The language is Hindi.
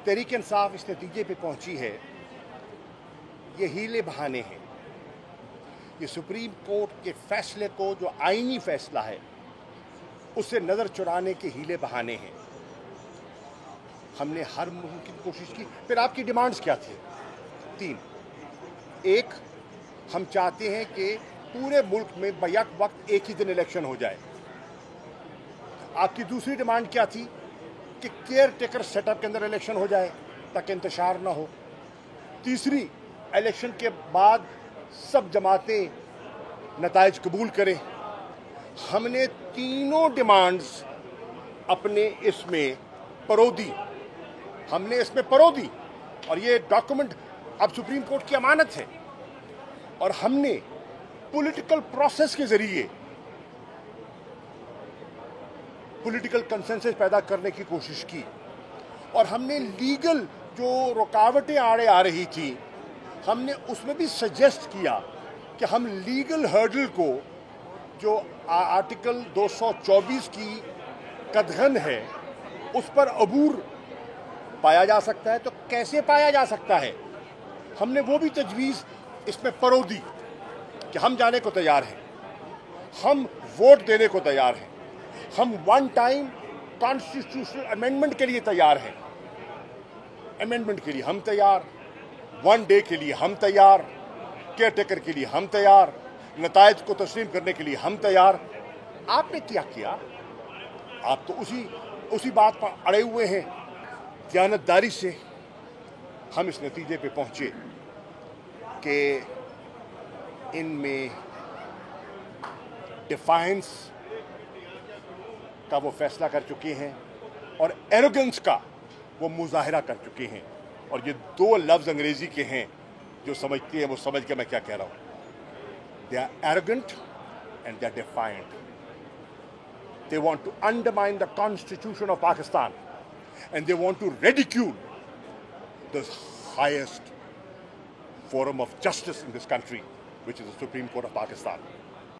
तहरीक इंसाफ इस नतीजे पे पहुंची है, ये हीले बहाने हैं। ये सुप्रीम कोर्ट के फैसले को, जो आईनी फैसला है, उससे नज़र चुराने के हीले बहाने हैं। हमने हर मुमकिन कोशिश की। फिर आपकी डिमांड्स क्या थी? 3। एक, हम चाहते हैं कि पूरे मुल्क में बैक वक्त एक ही दिन इलेक्शन हो जाए। आपकी दूसरी डिमांड क्या थी? कि केयर टेकर सेटअप के अंदर इलेक्शन हो जाए ताकि इंतशार ना हो। तीसरी, इलेक्शन के बाद सब जमातें नताइज कबूल करें। हमने तीनों डिमांड्स अपने इसमें परो दी, हमने इसमें परो दी, और ये डॉक्यूमेंट अब सुप्रीम कोर्ट की अमानत है। और हमने पॉलिटिकल प्रोसेस के जरिए पॉलिटिकल कंसेंसस पैदा करने की कोशिश की, और हमने लीगल जो रुकावटें आड़े आ रही थी, हमने उसमें भी सजेस्ट किया कि हम लीगल हर्डल को, जो आर्टिकल 224 की कदगन है, उस पर अबूर पाया जा सकता है। तो कैसे पाया जा सकता है, हमने वो भी तजवीज़ इसमें परो दी कि हम जाने को तैयार हैं, हम वोट देने को तैयार हैं, हम वन टाइम कॉन्स्टिट्यूशनल अमेंडमेंट के लिए तैयार हैं। अमेंडमेंट के लिए हम तैयार, वन डे के लिए हम तैयार, केयर टेकर के लिए हम तैयार, नतायज को तस्लीम करने के लिए हम तैयार। आपने क्या किया? आप तो उसी बात पर अड़े हुए हैं। दयानतदारी से हम इस नतीजे पे पहुंचे कि इनमें डिफाइंस का वो फैसला कर चुके हैं और एरोगेंस का वो मुजाहिरा कर चुके हैं। और ये 2 लफ्ज़ अंग्रेजी के हैं, जो समझते हैं वो समझ के मैं क्या कह रहा हूं। They are arrogant and they are defiant. They want to undermine the constitution of Pakistan and they want to ridicule the highest forum of justice in this country, which is the Supreme Court of Pakistan.